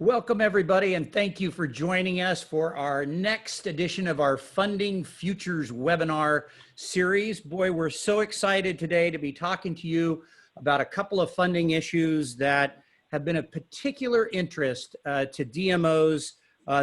Welcome everybody, and thank you for joining us for our next edition of our Funding Futures webinar series. Boy, we're so excited today to be talking to you about a couple of funding issues that have been of particular interest to DMOs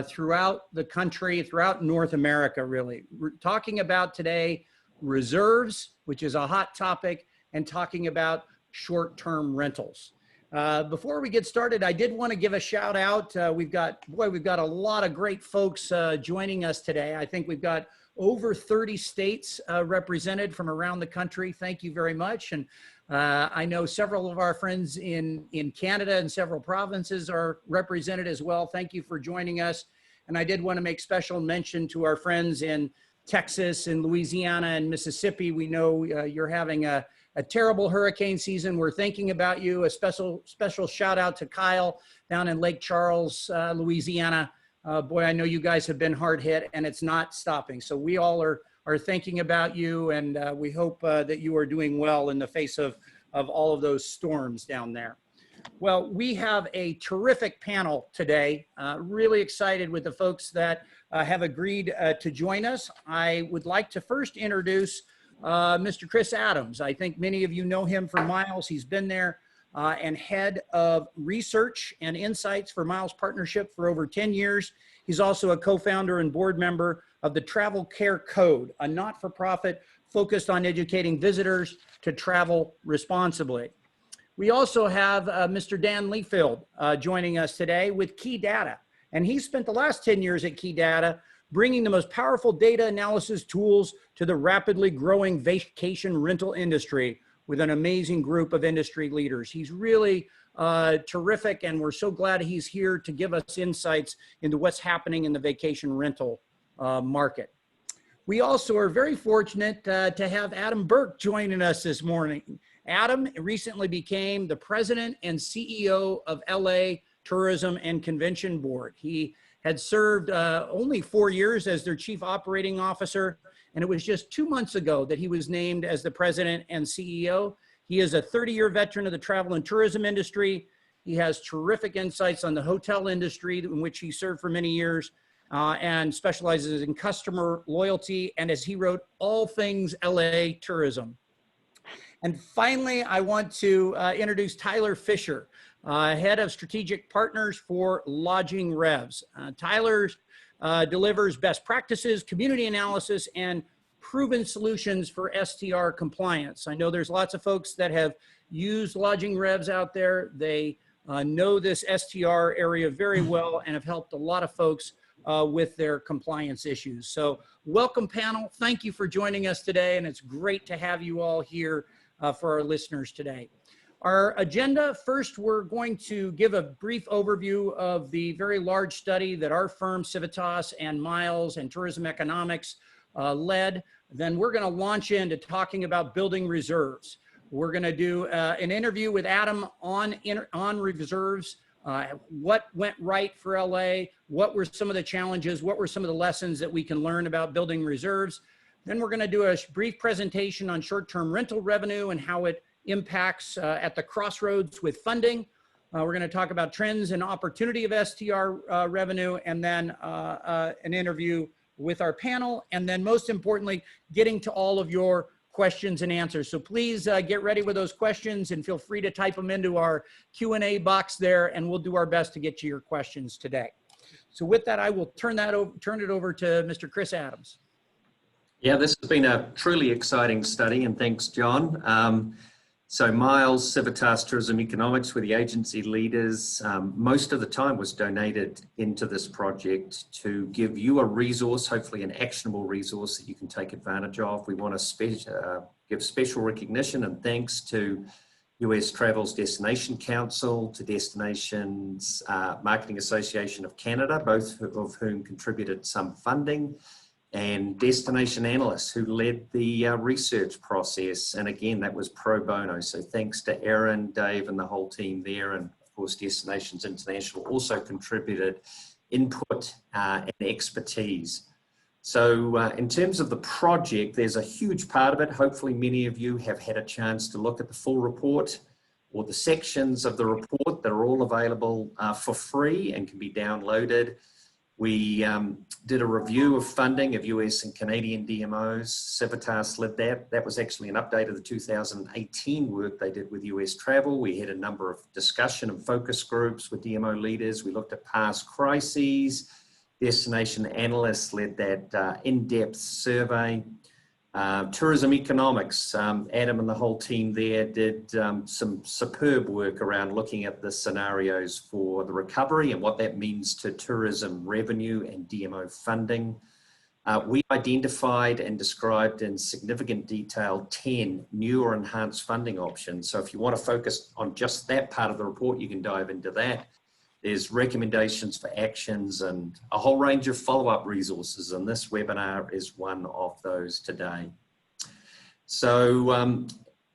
throughout the country, throughout North America, really. We're talking about today reserves, which is a hot topic, and talking about short-term rentals. Before we get started, I did want to give a shout out. We've got a lot of great folks joining us today. I think we've got over 30 states represented from around the country. Thank you very much. And I know several of our friends in Canada and several provinces are represented as well. Thank you for joining us. And I did want to make special mention to our friends in Texas and Louisiana and Mississippi. We know you're having a terrible hurricane season. We're thinking about you. A special shout out to Kyle down in Lake Charles, Louisiana. Boy, I know you guys have been hard hit and it's not stopping. So we all are thinking about you, and we hope that you are doing well in the face of all of those storms down there. Well, we have a terrific panel today. Really excited with the folks that have agreed to join us. I would like to first introduce Mr. Chris Adams. I think many of you know him from Miles. He's been there and head of research and insights for Miles Partnership for over 10 years. He's also a co-founder and board member of the Travel Care Code, a not-for-profit focused on educating visitors to travel responsibly. We also have Mr. Dan Leafield joining us today with Key Data. And he spent the last 10 years at Key Data bringing the most powerful data analysis tools to the rapidly growing vacation rental industry with an amazing group of industry leaders. He's really terrific, and we're so glad he's here to give us insights into what's happening in the vacation rental market. We also are very fortunate to have Adam Burke joining us this morning. Adam recently became the president and CEO of LA Tourism and Convention Board. He had served only 4 years as their chief operating officer, and it was just 2 months ago that he was named as the president and CEO. He is a 30-year veteran of the travel and tourism industry. He has terrific insights on the hotel industry, in which he served for many years, and specializes in customer loyalty, and as he wrote, all things LA tourism. And finally, I want to introduce Tyler Fisher, head of strategic partners for Lodging Revs. Tyler delivers best practices, community analysis, and proven solutions for STR compliance. I know there's lots of folks that have used Lodging Revs out there. They know this STR area very well and have helped a lot of folks with their compliance issues. So welcome, panel. Thank you for joining us today, and it's great to have you all here for our listeners today. Our agenda, first, we're going to give a brief overview of the very large study that our firm, Civitas and Miles and Tourism Economics led. Then we're going to launch into talking about building reserves. We're going to do an interview with Adam on reserves, what went right for LA, what were some of the challenges, what were some of the lessons that we can learn about building reserves. Then we're going to do a brief presentation on short-term rental revenue and how it impacts at the crossroads with funding. We're going to talk about trends and opportunity of STR revenue, and then an interview with our panel, and then most importantly, getting to all of your questions and answers. So please get ready with those questions and feel free to type them into our Q&A box there, and we'll do our best to get to your questions today. So with that, I will turn it over to Mr. Chris Adams. Yeah, this has been a truly exciting study, and thanks, John. So Miles, Civitas Tourism Economics were the agency leaders. Most of the time was donated into this project to give you a resource, hopefully an actionable resource that you can take advantage of. We want to give special recognition and thanks to US Travel's Destination Council, to Destinations Marketing Association of Canada, both of whom contributed some funding, and destination analysts who led the research process. And again, that was pro bono. So thanks to Aaron, Dave, and the whole team there. And of course, Destinations International also contributed input and expertise. So in terms of the project, there's a huge part of it. Hopefully many of you have had a chance to look at the full report. or the sections of the report that are all available for free and can be downloaded. We did a review of funding of US and Canadian DMOs. Civitas led that. That was actually an update of the 2018 work they did with US travel. We had a number of discussion and focus groups with DMO leaders. We looked at past crises. Destination analysts led that in-depth survey. Tourism economics, Adam and the whole team there did some superb work around looking at the scenarios for the recovery and what that means to tourism revenue and DMO funding. We identified and described in significant detail 10 new or enhanced funding options. So if you want to focus on just that part of the report, you can dive into that. There's recommendations for actions and a whole range of follow-up resources, and this webinar is one of those today. So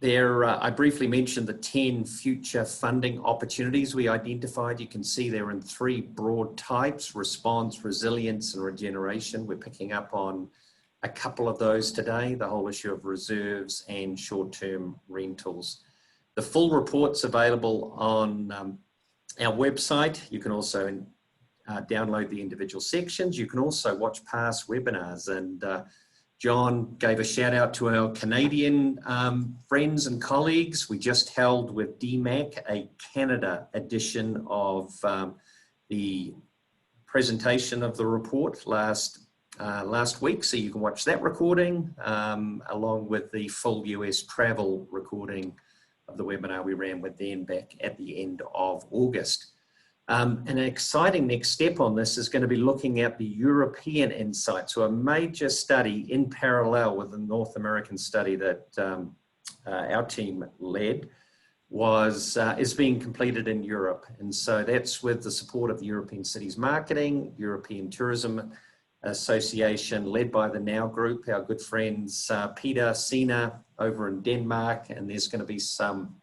I briefly mentioned the 10 future funding opportunities we identified. You can see they're in 3 broad types: response, resilience, and regeneration. We're picking up on a couple of those today, the whole issue of reserves and short-term rentals. The full report's available on our website. You can also download the individual sections. You can also watch past webinars, and John gave a shout out to our Canadian friends and colleagues. We just held with DMAC a Canada edition of the presentation of the report last week, so you can watch that recording along with the full US travel recording of the webinar we ran with them back at the end of August. An exciting next step on this is going to be looking at the European insights. So a major study in parallel with the North American study that our team led is being completed in Europe. And so that's with the support of the European Cities Marketing, European Tourism Association, led by the Now Group, our good friends Peter Sina over in Denmark, and there's going to be some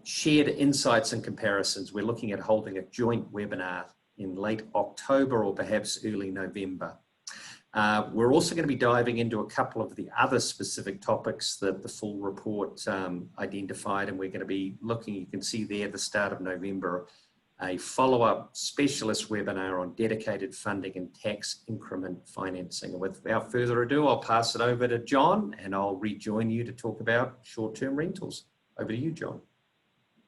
shared insights and comparisons. We're looking at holding a joint webinar in late October or perhaps early November. We're also going to be diving into a couple of the other specific topics that the full report identified, and we're going to be looking, you can see there, the start of November, a follow-up specialist webinar on dedicated funding and tax increment financing. And without further ado, I'll pass it over to John, and I'll rejoin you to talk about short-term rentals. Over to you, John.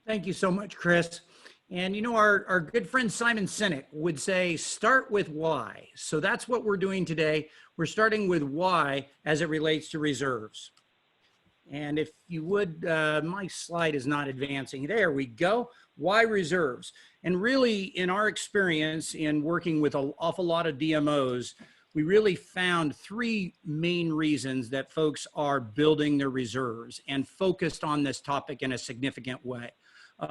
Thank you so much, Chris. And you know, our good friend Simon Sinek would say, start with why. So that's what we're doing today. We're starting with why as it relates to reserves. And if you would, my slide is not advancing. There we go. Why reserves? And really, in our experience in working with an awful lot of DMOs, we really found 3 main reasons that folks are building their reserves and focused on this topic in a significant way.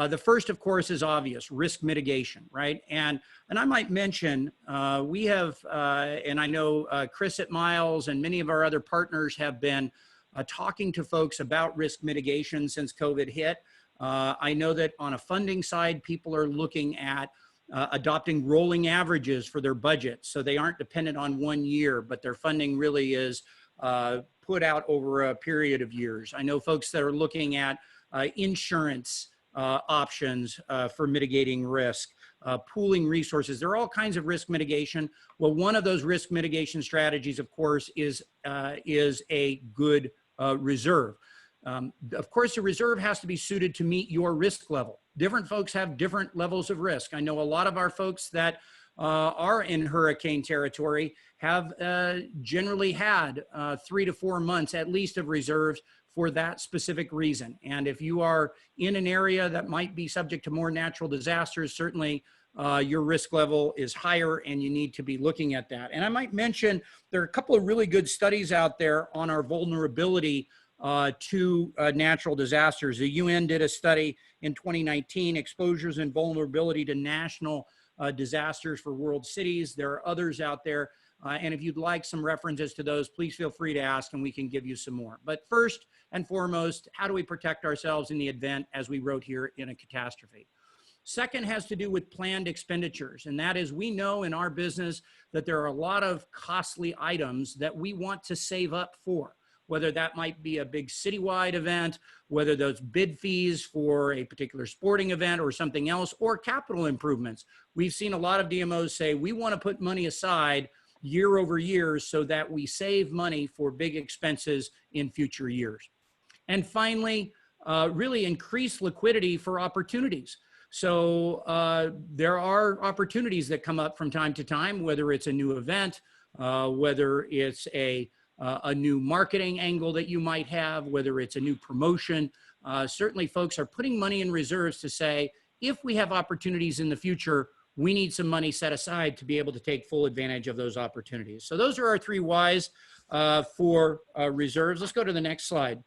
The first, of course, is obvious: risk mitigation, right? And I might mention, we have, and I know Chris at Miles and many of our other partners have been talking to folks about risk mitigation since COVID hit. I know that on a funding side, people are looking at adopting rolling averages for their budget, so they aren't dependent on 1 year, but their funding really is put out over a period of years. I know folks that are looking at insurance options for mitigating risk, pooling resources. There are all kinds of risk mitigation. Well, one of those risk mitigation strategies, of course, is a good reserve. Of course, the reserve has to be suited to meet your risk level. Different folks have different levels of risk. I know a lot of our folks that are in hurricane territory have generally had 3 to 4 months at least of reserves for that specific reason. And if you are in an area that might be subject to more natural disasters, certainly your risk level is higher and you need to be looking at that. And I might mention there are a couple of really good studies out there on our vulnerability to natural disasters. The UN did a study in 2019, exposures and vulnerability to national disasters for world cities. There are others out there. And if you'd like some references to those, please feel free to ask and we can give you some more. But first and foremost, how do we protect ourselves in the event, as we wrote here, in a catastrophe? Second has to do with planned expenditures. And that is, we know in our business that there are a lot of costly items that we want to save up for. whether that might be a big citywide event, whether those bid fees for a particular sporting event or something else, or capital improvements. We've seen a lot of DMOs say, we want to put money aside year over year so that we save money for big expenses in future years. And finally, really increase liquidity for opportunities. So there are opportunities that come up from time to time, whether it's a new event, whether it's a new marketing angle that you might have, whether it's a new promotion. Certainly folks are putting money in reserves to say, if we have opportunities in the future, we need some money set aside to be able to take full advantage of those opportunities. So those are our 3 whys for reserves. Let's go to the next slide.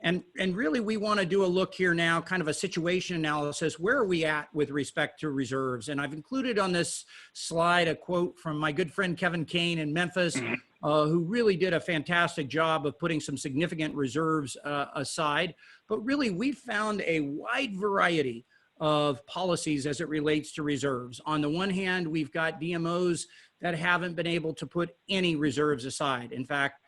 And really, we want to do a look here now, kind of a situation analysis. Where are we at with respect to reserves? And I've included on this slide a quote from my good friend Kevin Kane in Memphis, who really did a fantastic job of putting some significant reserves aside. But really, we've found a wide variety of policies as it relates to reserves. On the one hand, we've got DMOs that haven't been able to put any reserves aside. In fact,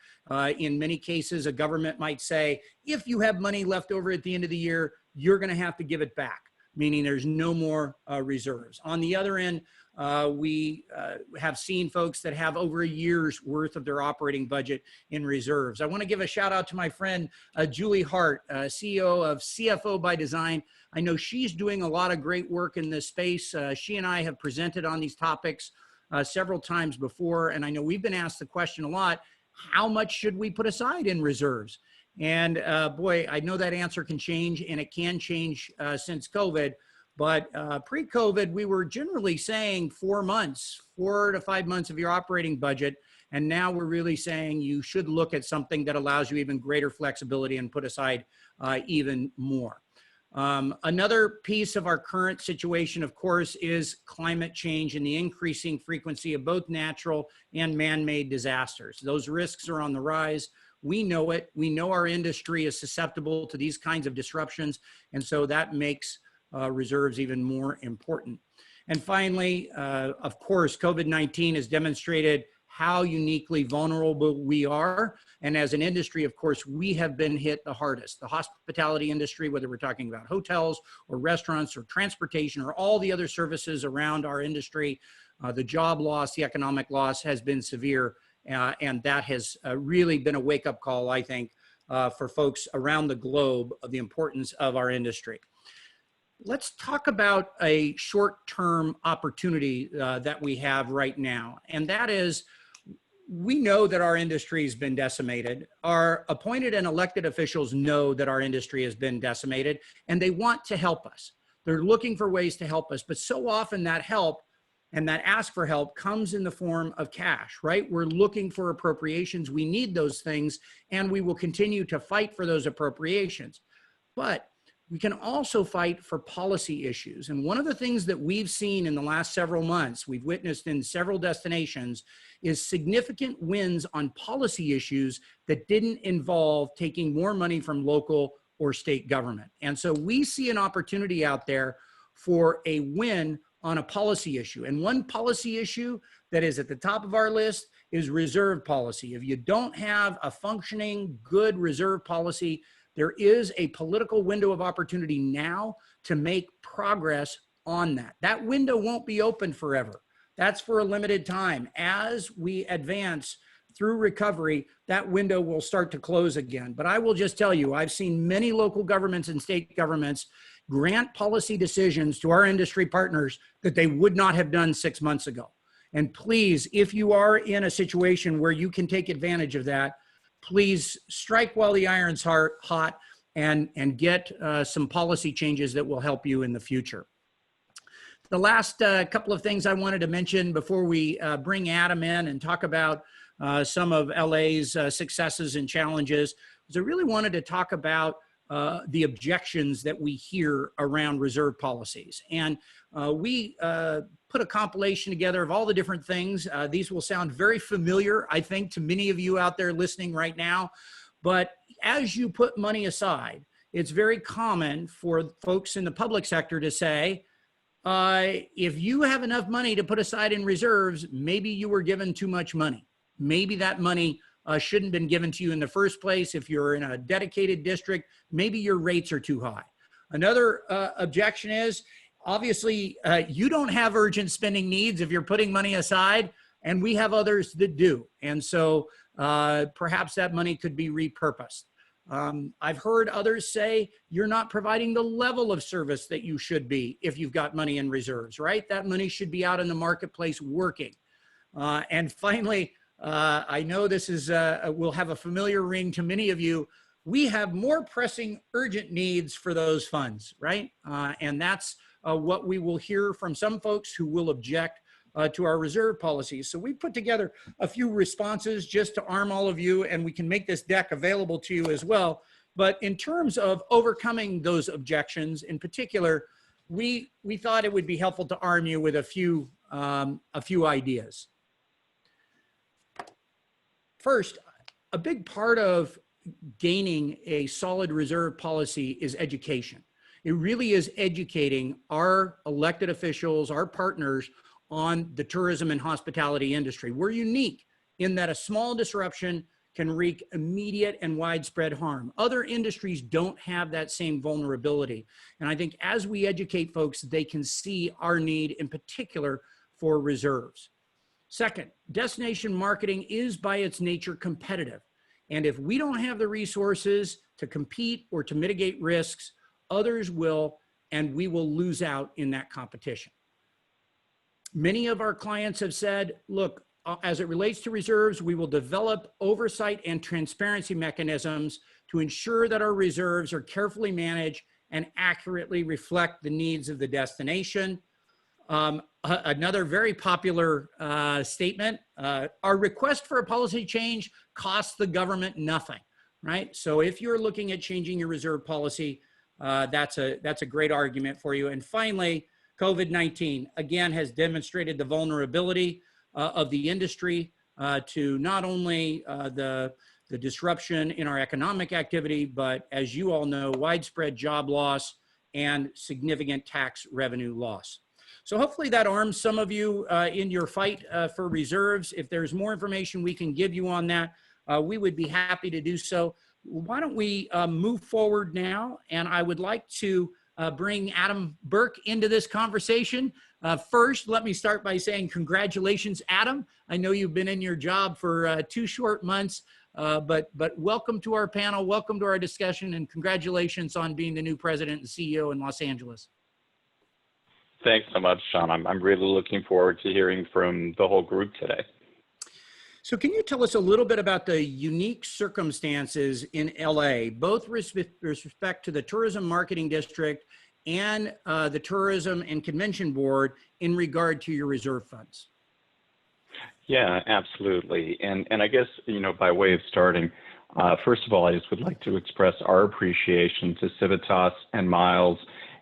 in many cases, a government might say, if you have money left over at the end of the year, you're going to have to give it back, meaning there's no more reserves. On the other end, we have seen folks that have over a year's worth of their operating budget in reserves. I want to give a shout out to my friend, Julie Hart, CEO of CFO by Design. I know she's doing a lot of great work in this space. She and I have presented on these topics several times before, and I know we've been asked the question a lot, how much should we put aside in reserves? And boy, I know that answer can change, and it can change since COVID. But pre-COVID, we were generally saying 4 months, 4 to 5 months of your operating budget. And now we're really saying you should look at something that allows you even greater flexibility and put aside even more. Another piece of our current situation, of course, is climate change and the increasing frequency of both natural and man-made disasters. Those risks are on the rise. We know it. We know our industry is susceptible to these kinds of disruptions. And so that makes reserves even more important. And finally, of course, COVID-19 has demonstrated how uniquely vulnerable we are. And as an industry, of course, we have been hit the hardest. The hospitality industry, whether we're talking about hotels or restaurants or transportation or all the other services around our industry, the job loss, the economic loss has been severe. And that has really been a wake-up call, I think, for folks around the globe of the importance of our industry. Let's talk about a short-term opportunity that we have right now, and that is, we know that our industry has been decimated. Our appointed and elected officials know that our industry has been decimated, and they want to help us. They're looking for ways to help us, but so often that help and that ask for help comes in the form of cash, right? We're looking for appropriations. We need those things, and we will continue to fight for those appropriations. But we can also fight for policy issues. And one of the things that we've seen in the last several months, we've witnessed in several destinations, is significant wins on policy issues that didn't involve taking more money from local or state government. And so we see an opportunity out there for a win on a policy issue. And one policy issue that is at the top of our list is reserve policy. If you don't have a functioning, good reserve policy, there is a political window of opportunity now to make progress on that. That window won't be open forever. That's for a limited time. As we advance through recovery, that window will start to close again. But I will just tell you, I've seen many local governments and state governments grant policy decisions to our industry partners that they would not have done 6 months ago. And please, if you are in a situation where you can take advantage of that, please strike while the iron's hot and get some policy changes that will help you in the future. The last couple of things I wanted to mention before we bring Adam in and talk about some of LA's successes and challenges is I really wanted to talk about the objections that we hear around reserve policies. And we put a compilation together of all the different things. These will sound very familiar, I think, to many of you out there listening right now. But as you put money aside, it's very common for folks in the public sector to say, if you have enough money to put aside in reserves, maybe you were given too much money. Maybe that money shouldn't have been given to you in the first place. If you're in a dedicated district, maybe your rates are too high. Another objection is, obviously, you don't have urgent spending needs if you're putting money aside, and we have others that do. And so perhaps that money could be repurposed. I've heard others say you're not providing the level of service that you should be if you've got money in reserves, right? That money should be out in the marketplace working. And finally, I know this is will have a familiar ring to many of you. We have more pressing urgent needs for those funds, right? And that's what we will hear from some folks who will object to our reserve policies. So we put together a few responses just to arm all of you, and we can make this deck available to you as well. But in terms of overcoming those objections, in particular, we thought it would be helpful to arm you with a few ideas. First, a big part of gaining a solid reserve policy is education. It really is educating our elected officials, our partners, on the tourism and hospitality industry. We're unique in that a small disruption can wreak immediate and widespread harm. Other industries don't have that same vulnerability. And I think as we educate folks, they can see our need in particular for reserves. Second, destination marketing is by its nature competitive. And if we don't have the resources to compete or to mitigate risks, others will, and we will lose out in that competition. Many of our clients have said, look, as it relates to reserves, we will develop oversight and transparency mechanisms to ensure that our reserves are carefully managed and accurately reflect the needs of the destination. Another very popular statement, our request for a policy change costs the government nothing, right? So if you're looking at changing your reserve policy, that's a great argument for you. And finally, COVID-19, again, has demonstrated the vulnerability of the industry to not only the disruption in our economic activity, but as you all know, widespread job loss and significant tax revenue loss. So hopefully that arms some of you in your fight for reserves. If there's more information we can give you on that, we would be happy to do so. Why don't we move forward now? And I would like to bring Adam Burke into this conversation. First, let me start by saying congratulations, Adam. I know you've been in your job for 2 short months, but welcome to our panel, welcome to our discussion, and congratulations on being the new president and CEO in Los Angeles. Thanks so much, Sean. I'm really looking forward to hearing from the whole group today. So can you tell us a little bit about the unique circumstances in LA, both with respect to the Tourism Marketing District and the Tourism and Convention Board in regard to your reserve funds? Yeah, absolutely. And I guess, you know, by way of starting, first of all, I just would like to express our appreciation to Civitas and Miles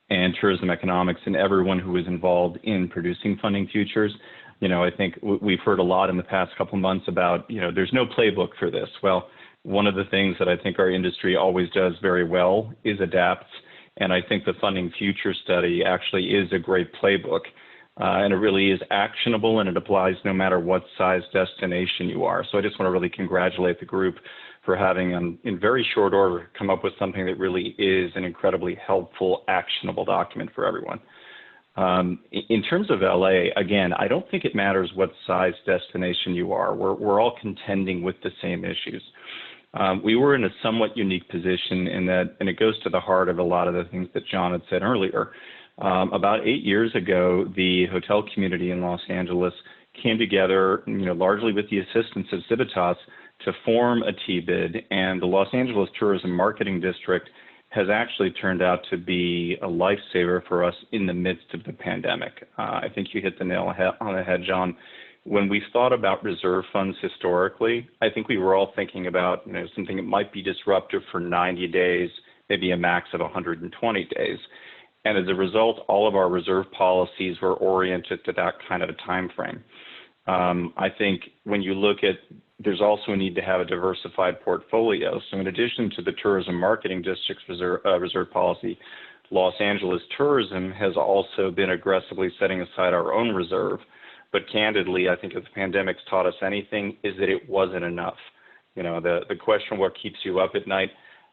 and Tourism Economics and everyone who was involved in producing Funding Futures. You know, I think we've heard a lot in the past couple months about, you know, there's no playbook for this. Well, one of the things that I think our industry always does very well is adapt. And I think the Funding Future study actually is a great playbook. And it really is actionable, and it applies no matter what size destination you are. So I just want to really congratulate the group for having, in very short order, come up with something that really is an incredibly helpful, actionable document for everyone. In terms of LA, again, I don't think it matters what size destination you are. We're all contending with the same issues. We were in a somewhat unique position in that, and it goes to the heart of a lot of the things that John had said earlier. About 8 years ago, the hotel community in Los Angeles came together, you know, largely with the assistance of Civitas, to form a TBID, and the Los Angeles Tourism Marketing District has actually turned out to be a lifesaver for us in the midst of the pandemic. I think you hit the nail on the head, John. When we thought about reserve funds historically, I think we were all thinking about, you know, something that might be disruptive for 90 days, maybe a max of 120 days. And as a result, all of our reserve policies were oriented to that kind of a time frame. I think when you look at, there's also a need to have a diversified portfolio. So in addition to the Tourism Marketing District's reserve policy, Los Angeles Tourism has also been aggressively setting aside our own reserve. But candidly, I think if the pandemic's taught us anything, is that it wasn't enough. The question, what keeps you up at night?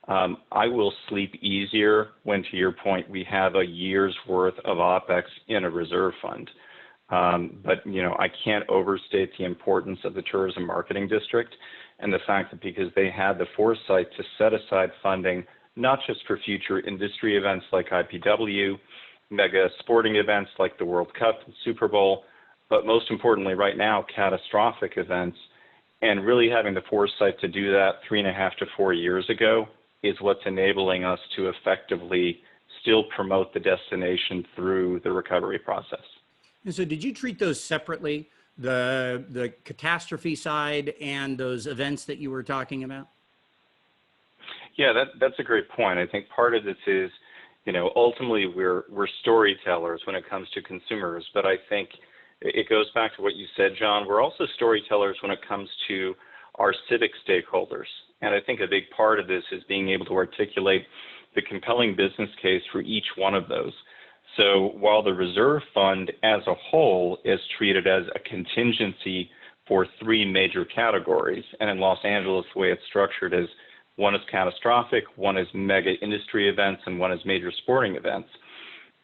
I will sleep easier when, to your point, we have a year's worth of OPEX in a reserve fund. But I can't overstate the importance of the tourism marketing district and the fact that because they had the foresight to set aside funding, not just for future industry events like IPW, mega sporting events like the World Cup and Super Bowl, but most importantly right now, catastrophic events, and really having the foresight to do that 3.5 to 4 years ago is what's enabling us to effectively still promote the destination through the recovery process. And so did you treat those separately, the catastrophe side and those events that you were talking about? Yeah, that's a great point. I think part of this is, ultimately we're storytellers when it comes to consumers, but I think it goes back to what you said, John. We're also storytellers when it comes to our civic stakeholders. And I think a big part of this is being able to articulate the compelling business case for each one of those. So while the reserve fund as a whole is treated as a contingency for 3 major categories, and in Los Angeles, the way it's structured is one is catastrophic, one is mega industry events, and one is major sporting events.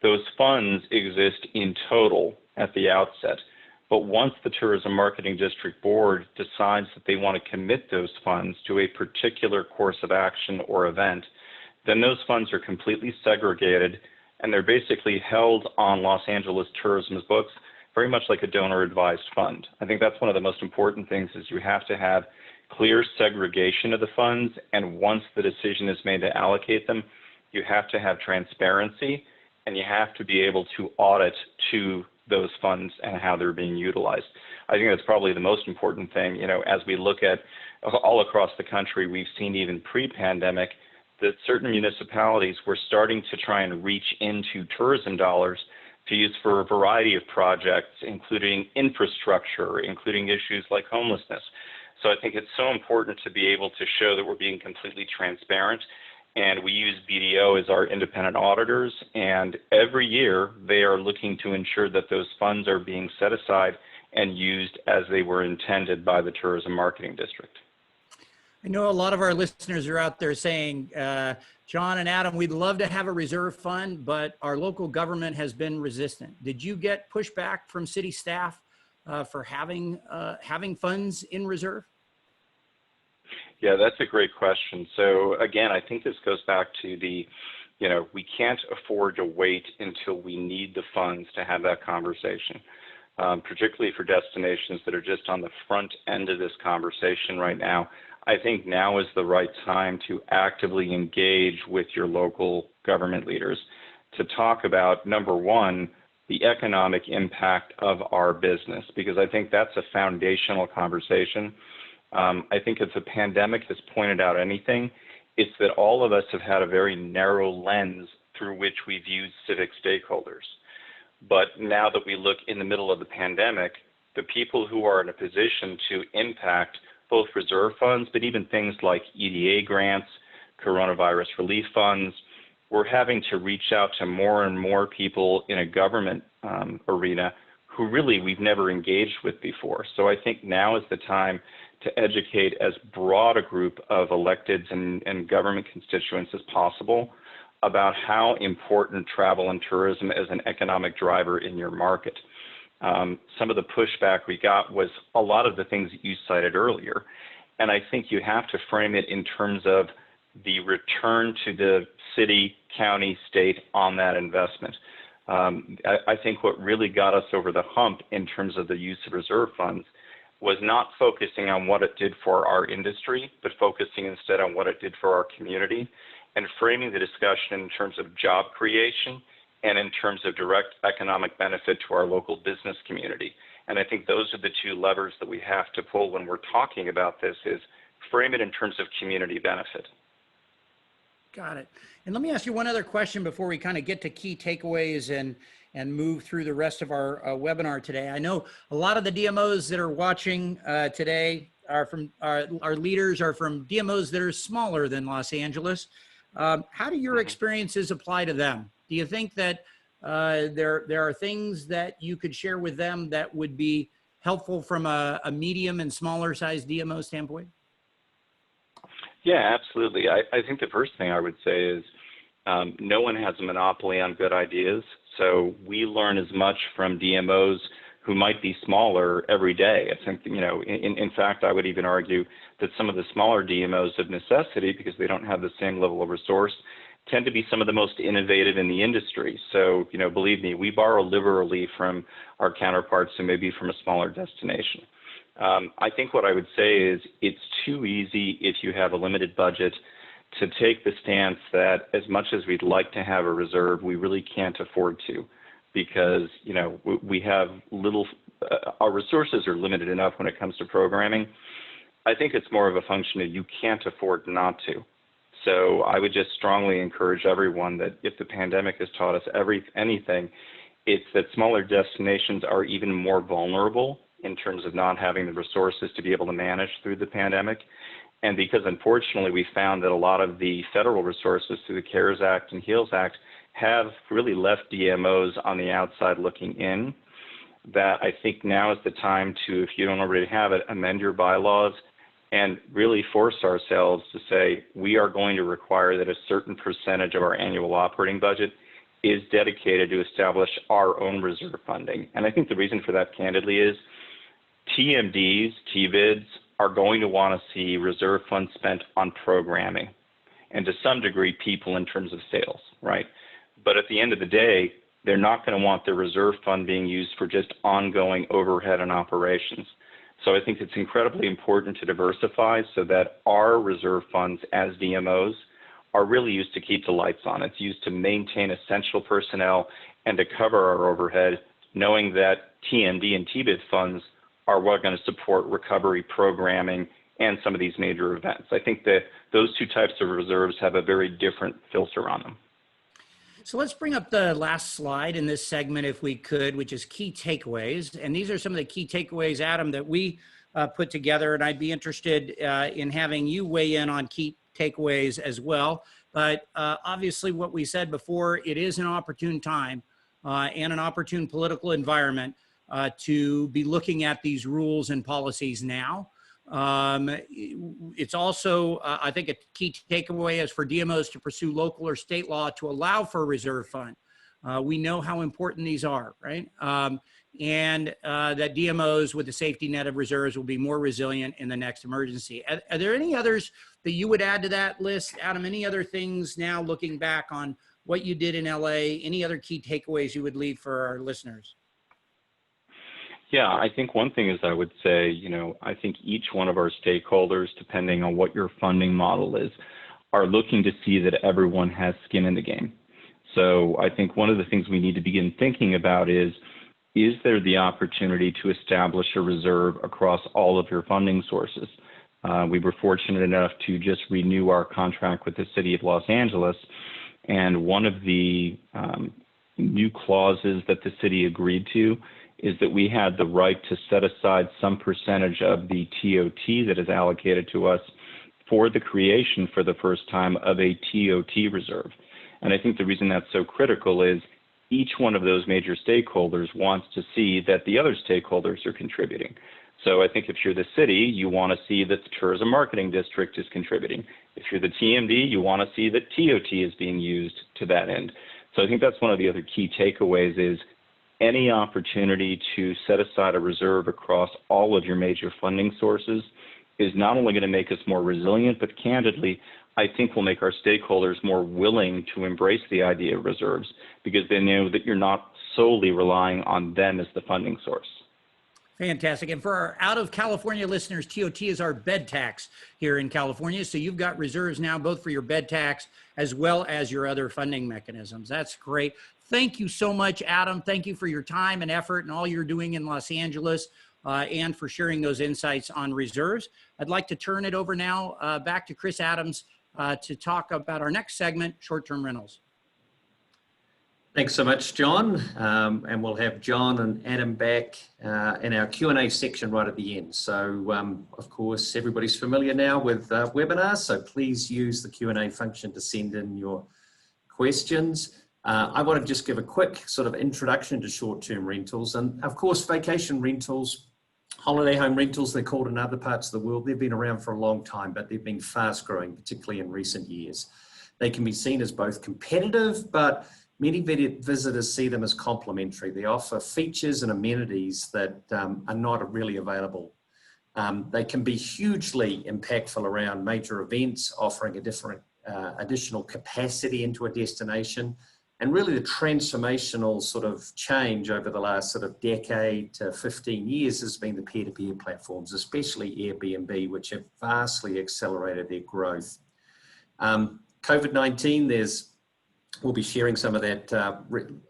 Those funds exist in total at the outset. But once the Tourism Marketing District Board decides that they want to commit those funds to a particular course of action or event, then those funds are completely segregated and they're basically held on Los Angeles Tourism's books, very much like a donor-advised fund. I think that's one of the most important things is you have to have clear segregation of the funds, and once the decision is made to allocate them, you have to have transparency and you have to be able to audit to those funds and how they're being utilized. I think that's probably the most important thing. As we look at all across the country, we've seen even pre-pandemic that certain municipalities were starting to try and reach into tourism dollars to use for a variety of projects, including infrastructure, including issues like homelessness. So I think it's so important to be able to show that we're being completely transparent. And we use BDO as our independent auditors, and every year they are looking to ensure that those funds are being set aside and used as they were intended by the Tourism Marketing District. I know a lot of our listeners are out there saying, John and Adam, we'd love to have a reserve fund, but our local government has been resistant. Did you get pushback from city staff for having funds in reserve? Yeah, that's a great question. So again, I think this goes back to we can't afford to wait until we need the funds to have that conversation, particularly for destinations that are just on the front end of this conversation right now. I think now is the right time to actively engage with your local government leaders to talk about, number one, the economic impact of our business, because I think that's a foundational conversation. I think if the pandemic has pointed out anything, it's that all of us have had a very narrow lens through which we view civic stakeholders. But now that we look in the middle of the pandemic, the people who are in a position to impact both reserve funds, but even things like EDA grants, coronavirus relief funds, we're having to reach out to more and more people in a government arena who really we've never engaged with before. So I think now is the time to educate as broad a group of electeds and government constituents as possible about how important travel and tourism as an economic driver in your market. Some of the pushback we got was a lot of the things that you cited earlier. And I think you have to frame it in terms of the return to the city, county, state on that investment. I think what really got us over the hump in terms of the use of reserve funds was not focusing on what it did for our industry, but focusing instead on what it did for our community and framing the discussion in terms of job creation and in terms of direct economic benefit to our local business community. And I think those are the two levers that we have to pull when we're talking about this, is frame it in terms of community benefit. Got it. And let me ask you one other question before we kind of get to key takeaways and move through the rest of our webinar today. I know a lot of the DMOs that are watching today are from our leaders are from DMOs that are smaller than Los Angeles. How do your experiences apply to them? Do you think that there are things that you could share with them that would be helpful from a medium and smaller size DMO standpoint? Yeah, absolutely. I think the first thing I would say is no one has a monopoly on good ideas. So we learn as much from DMOs who might be smaller every day. I think, in fact, I would even argue that some of the smaller DMOs of necessity, because they don't have the same level of resource, tend to be some of the most innovative in the industry. So, believe me, we borrow liberally from our counterparts who may be from a smaller destination. I think what I would say is it's too easy if you have a limited budget to take the stance that as much as we'd like to have a reserve, we really can't afford to, because we have little, our resources are limited enough when it comes to programming. I think it's more of a function of you can't afford not to. So I would just strongly encourage everyone that if the pandemic has taught us anything, it's that smaller destinations are even more vulnerable in terms of not having the resources to be able to manage through the pandemic. And because unfortunately we found that a lot of the federal resources through the CARES Act and HEALS Act have really left DMOs on the outside looking in, that I think now is the time to, if you don't already have it, amend your bylaws and really force ourselves to say we are going to require that a certain percentage of our annual operating budget is dedicated to establish our own reserve funding. And I think the reason for that, candidly, is TMDs, TBIDs, are going to want to see reserve funds spent on programming and to some degree people in terms of sales, right? But at the end of the day, they're not going to want their reserve fund being used for just ongoing overhead and operations. So I think it's incredibly important to diversify so that our reserve funds as DMOs are really used to keep the lights on. It's used to maintain essential personnel and to cover our overhead, knowing that TMD and TBID funds are what are going to support recovery programming and some of these major events. I think that those two types of reserves have a very different filter on them. So let's bring up the last slide in this segment, if we could, which is key takeaways. And these are some of the key takeaways, Adam, that we put together. And I'd be interested in having you weigh in on key takeaways as well. But obviously, what we said before, it is an opportune time and an opportune political environment to be looking at these rules and policies now. It's also, I think, a key takeaway is for DMOs to pursue local or state law to allow for a reserve fund. We know how important these are, right? And that DMOs with the safety net of reserves will be more resilient in the next emergency. Are there any others that you would add to that list, Adam? Any other things now looking back on what you did in LA? Any other key takeaways you would leave for our listeners? Yeah, I think one thing is I would say, I think each one of our stakeholders, depending on what your funding model is, are looking to see that everyone has skin in the game. So I think one of the things we need to begin thinking about is there the opportunity to establish a reserve across all of your funding sources? We were fortunate enough to just renew our contract with the City of Los Angeles, and one of the new clauses that the city agreed to is that we had the right to set aside some percentage of the TOT that is allocated to us for the creation for the first time of a TOT reserve. And I think the reason that's so critical is each one of those major stakeholders wants to see that the other stakeholders are contributing. So I think if you're the city, you want to see that the tourism marketing district is contributing. If you're the TMD, you want to see that TOT is being used to that end. So I think that's one of the other key takeaways is any opportunity to set aside a reserve across all of your major funding sources is not only going to make us more resilient, but candidly, I think will make our stakeholders more willing to embrace the idea of reserves because they know that you're not solely relying on them as the funding source. Fantastic. And for our out of California listeners, TOT is our bed tax here in California. So you've got reserves now, both for your bed tax as well as your other funding mechanisms. That's great. Thank you so much, Adam. Thank you for your time and effort and all you're doing in Los Angeles and for sharing those insights on reserves. I'd like to turn it over now back to Chris Adams to talk about our next segment, short-term rentals. Thanks so much, John. And we'll have John and Adam back in our Q&A section right at the end. So, of course, everybody's familiar now with webinars, so please use the Q&A function to send in your questions. I want to just give a quick sort of introduction to short-term rentals. And, of course, vacation rentals, Holiday home rentals, they're called in other parts of the world. They've been around for a long time, but they've been fast growing, particularly in recent years. They can be seen as both competitive, but many visitors see them as complementary. They offer features and amenities that are not really available. They can be hugely impactful around major events, offering a different additional capacity into a destination. And really the transformational sort of change over the last sort of decade to 15 years has been the peer-to-peer platforms, especially Airbnb, which have vastly accelerated their growth. COVID-19, we'll be sharing some of that,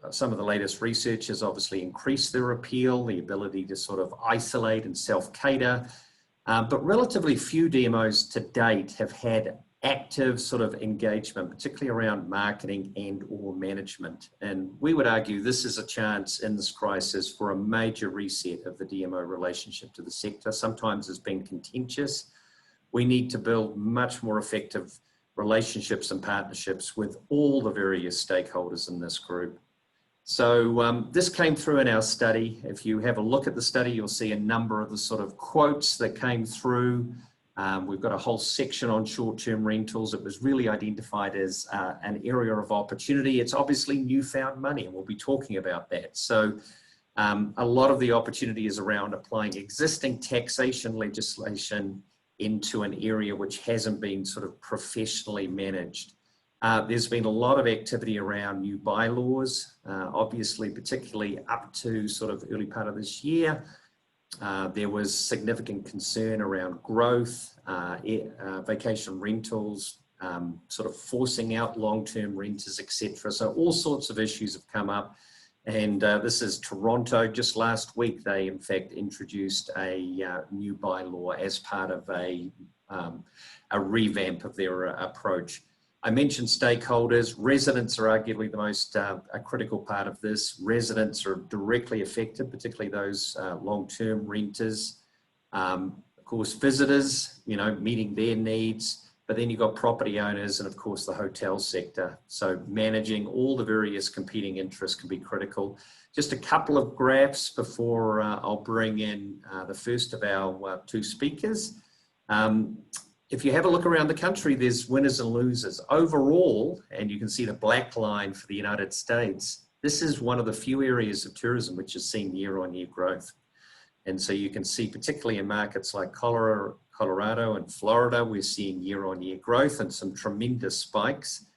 some of the latest research has obviously increased their appeal, the ability to sort of isolate and self-cater, but relatively few DMOs to date have had active sort of engagement, particularly around marketing and or management. And we would argue this is a chance in this crisis for a major reset of the DMO relationship to the sector. Sometimes it's been contentious. We need to build much more effective relationships and partnerships with all the various stakeholders in this group. So this came through in our study. If you have a look at the study, you'll see a number of the sort of quotes that came through. We've got a whole section on short-term rentals. It was really identified as an area of opportunity. It's obviously newfound money, and we'll be talking about that. So a lot of the opportunity is around applying existing taxation legislation into an area which hasn't been sort of professionally managed. There's been a lot of activity around new bylaws, obviously, particularly up to sort of early part of this year. There was significant concern around growth, vacation rentals, sort of forcing out long-term renters, etc. So all sorts of issues have come up. And this is Toronto. Just last week, they in fact introduced a new bylaw as part of a revamp of their approach. I mentioned stakeholders. Residents are arguably the most a critical part of this. Residents are directly affected, particularly those long-term renters. Of course, visitors, you know, meeting their needs, but then you've got property owners and of course the hotel sector. So managing all the various competing interests can be critical. Just a couple of graphs before I'll bring in the first of our two speakers. If you have a look around the country, there's winners and losers. Overall, and you can see the black line for the United States, this is one of the few areas of tourism which has seen year-on-year growth. And so you can see, particularly in markets like Colorado and Florida, we're seeing year-on-year growth and some tremendous spikes.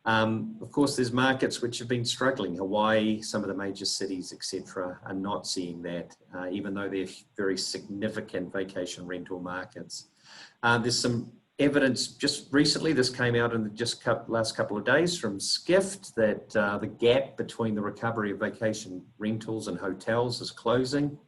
Of course, there's markets which have been struggling. Hawaii, some of the major cities, etc., are not seeing that, even though they're very significant vacation rental markets. There's some evidence just recently, this came out in the last couple of days from Skift, that the gap between the recovery of vacation rentals and hotels is closing.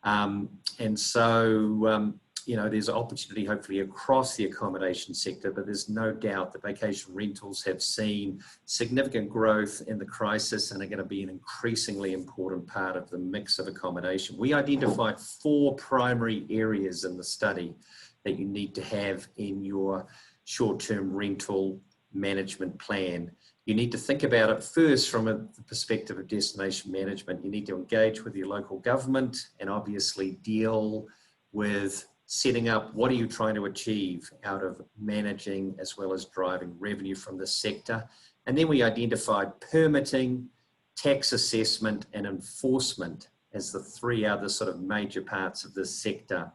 And so, you know, there's opportunity hopefully across the accommodation sector, but there's no doubt that vacation rentals have seen significant growth in the crisis and are going to be an increasingly important part of the mix of accommodation. We identified 4 primary areas in the study that you need to have in your short-term rental management plan. You need to think about it first from the perspective of destination management. You need to engage with your local government and obviously deal with setting up what are you trying to achieve out of managing as well as driving revenue from the sector. And then we identified permitting, tax assessment, and enforcement as the 3 other sort of major parts of this sector.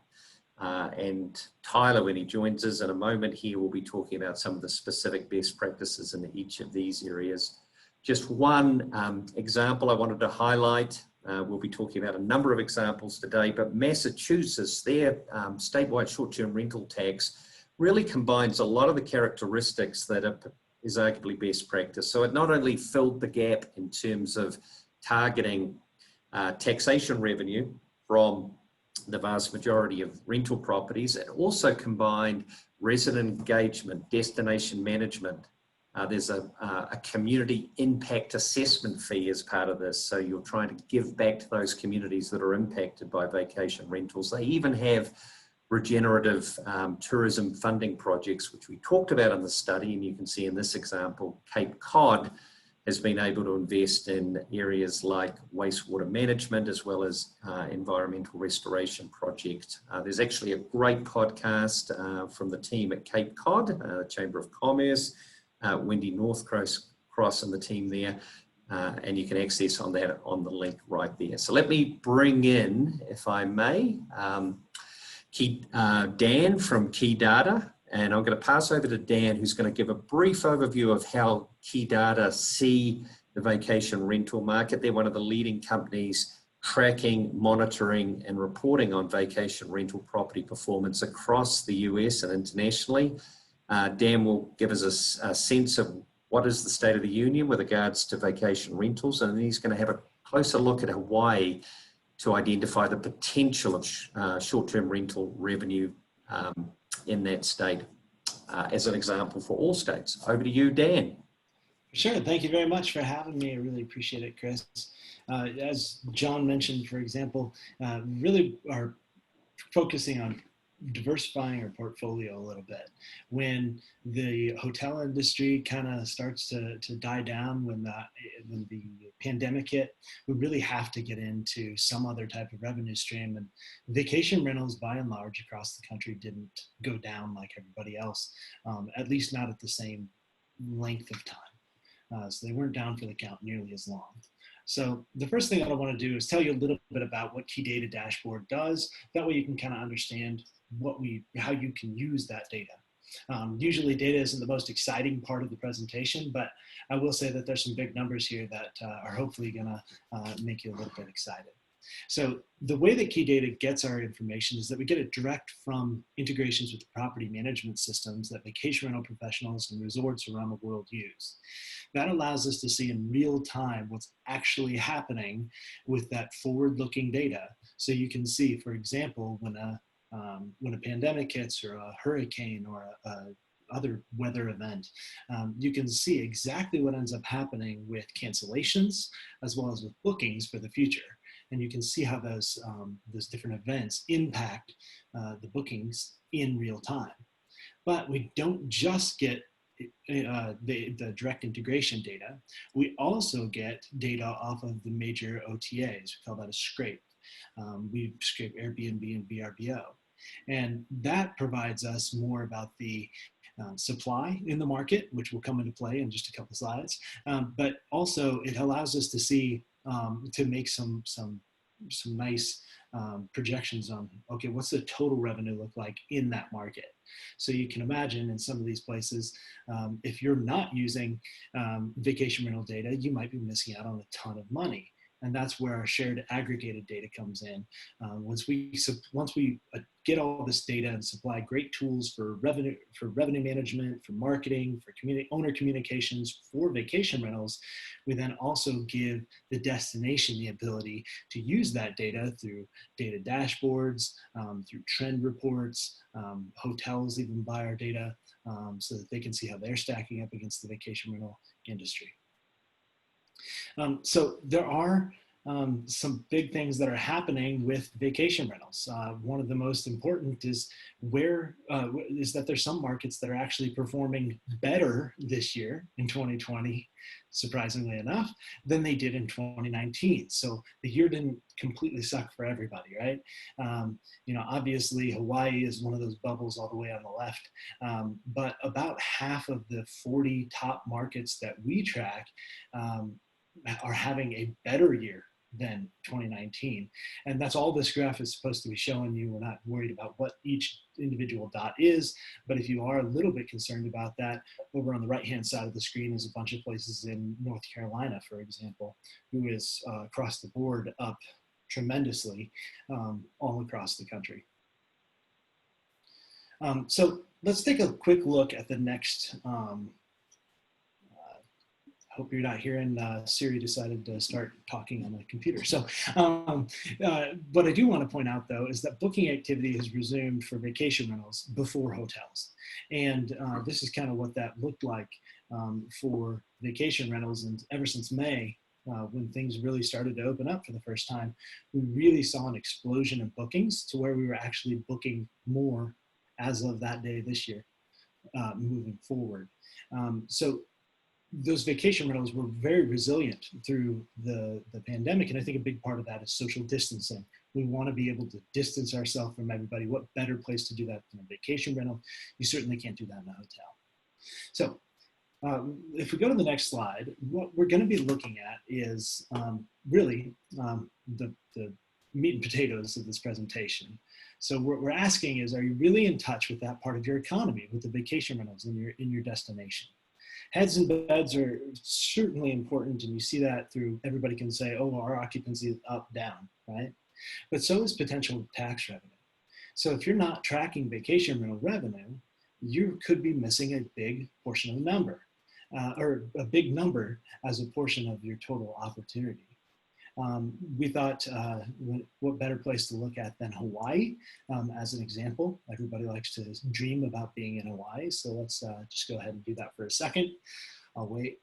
And Tyler, when he joins us in a moment here, will be talking about some of the specific best practices in each of these areas. Just one example I wanted to highlight. We'll be talking about a number of examples today, but Massachusetts, their statewide short-term rental tax really combines a lot of the characteristics that is arguably best practice. So it not only filled the gap in terms of targeting taxation revenue from the vast majority of rental properties, it also combined resident engagement, destination management. There's a community impact assessment fee as part of this. So you're trying to give back to those communities that are impacted by vacation rentals. They even have regenerative tourism funding projects, which we talked about in the study. And you can see in this example, Cape Cod has been able to invest in areas like wastewater management as well as environmental restoration projects. There's actually a great podcast from the team at Cape Cod, Chamber of Commerce, Wendy Northcross and the team there, and you can access on that on the link right there. So let me bring in, if I may, Dan from Key Data. And I'm going to pass over to Dan, who's going to give a brief overview of how Key Data see the vacation rental market. They're one of the leading companies tracking, monitoring, and reporting on vacation rental property performance across the US and internationally. Dan will give us a sense of what is the state of the union with regards to vacation rentals, and then he's going to have a closer look at Hawaii to identify the potential of short-term rental revenue in that state as an example for all states. Over to you, Dan. Sure. Thank you very much for having me. I really appreciate it, Chris. As John mentioned, for example, really are focusing on diversifying our portfolio a little bit. When the hotel industry kind of starts to die down, when the pandemic hit, we really have to get into some other type of revenue stream. And vacation rentals, by and large, across the country didn't go down like everybody else, at least not at the same length of time. So they weren't down for the count nearly as long. So the first thing that I want to do is tell you a little bit about what Key Data Dashboard does. That way you can kind of understand how you can use that data. Usually data isn't the most exciting part of the presentation, but I will say that there's some big numbers here that are hopefully gonna make you a little bit excited. So the way that Key Data gets our information is that we get it direct from integrations with the property management systems that vacation rental professionals and resorts around the world use. That allows us to see in real time what's actually happening with that forward-looking data. So you can see, for example, when a pandemic hits or a hurricane or a other weather event, you can see exactly what ends up happening with cancellations as well as with bookings for the future. And you can see how those different events impact the bookings in real time. But we don't just get the direct integration data. We also get data off of the major OTAs. We call that a scrape. We scrape Airbnb and VRBO. And that provides us more about the supply in the market, which will come into play in just a couple slides. But also it allows us to see, to make some nice projections on, okay, what's the total revenue look like in that market? So you can imagine in some of these places, if you're not using vacation rental data, you might be missing out on a ton of money. And that's where our shared aggregated data comes in. Once we get all this data and supply great tools for revenue management, for marketing, for owner communications, for vacation rentals, we then also give the destination the ability to use that data through data dashboards, through trend reports. Hotels even buy our data so that they can see how they're stacking up against the vacation rental industry. So there are some big things that are happening with vacation rentals. One of the most important is that there's some markets that are actually performing better this year in 2020, surprisingly enough, than they did in 2019. So the year didn't completely suck for everybody, right? You know, obviously Hawaii is one of those bubbles all the way on the left, but about half of the 40 top markets that we track are having a better year than 2019. And that's all this graph is supposed to be showing you. We're not worried about what each individual dot is, but if you are a little bit concerned about that, over on the right-hand side of the screen is a bunch of places in North Carolina, for example, who is across the board up tremendously all across the country. So let's take a quick look at the next hope you're not hearing Siri decided to start talking on the computer. So what I do want to point out though is that booking activity has resumed for vacation rentals before hotels. And this is kind of what that looked like for vacation rentals. And ever since May, when things really started to open up for the first time, we really saw an explosion in bookings to where we were actually booking more as of that day this year, moving forward. So those vacation rentals were very resilient through the pandemic. And I think a big part of that is social distancing. We want to be able to distance ourselves from everybody. What better place to do that than a vacation rental? You certainly can't do that in a hotel. So if we go to the next slide, what we're going to be looking at is really the meat and potatoes of this presentation. So what we're asking is, are you really in touch with that part of your economy, with the vacation rentals in your destination? Heads and beds are certainly important, and you see that through everybody can say, oh, our occupancy is up, down, right? But so is potential tax revenue. So if you're not tracking vacation rental revenue, you could be missing a big portion of the number, or a big number as a portion of your total opportunity. We thought, what better place to look at than Hawaii as an example. Everybody likes to dream about being in Hawaii, so let's just go ahead and do that for a second. I'll wait.